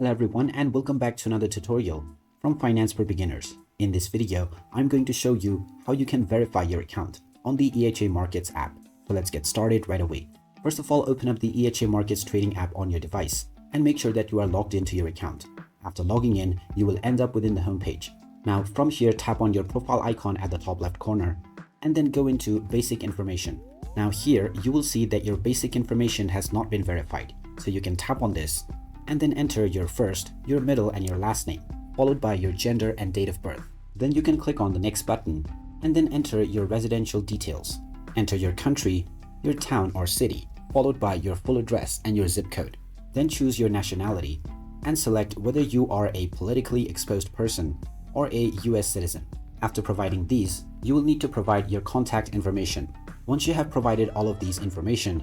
Hello everyone and welcome back to another tutorial from Finance for Beginners. In this video, I'm going to show you how you can verify your account on the EHA Markets app. So let's get started right away. First of all, open up the EHA Markets Trading app on your device and make sure that you are logged into your account. After logging in, you will end up within the home page. Now from here, tap on your profile icon at the top left corner and then go into basic information. Now here, you will see that your basic information has not been verified. So you can tap on this and then enter your first, your middle and your last name, followed by your gender and date of birth. Then you can click on the next button and then enter your residential details. Enter your country, your town or city, followed by your full address and your zip code. Then choose your nationality and select whether you are a politically exposed person or a US citizen. After providing these, you will need to provide your contact information. Once you have provided all of these information,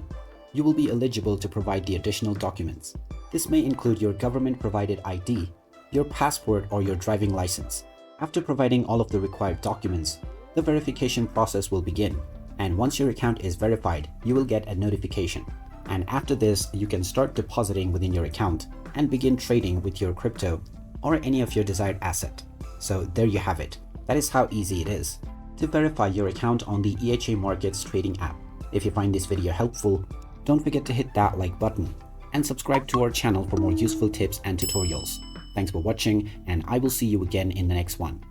you will be eligible to provide the additional documents. This may include your government-provided ID, your passport or your driving license. After providing all of the required documents, the verification process will begin. And once your account is verified, you will get a notification. And after this, you can start depositing within your account and begin trading with your crypto or any of your desired asset. So there you have it. That is how easy it is to verify your account on the EHA Markets Trading app. If you find this video helpful, don't forget to hit that like button and subscribe to our channel for more useful tips and tutorials. Thanks for watching, and I will see you again in the next one.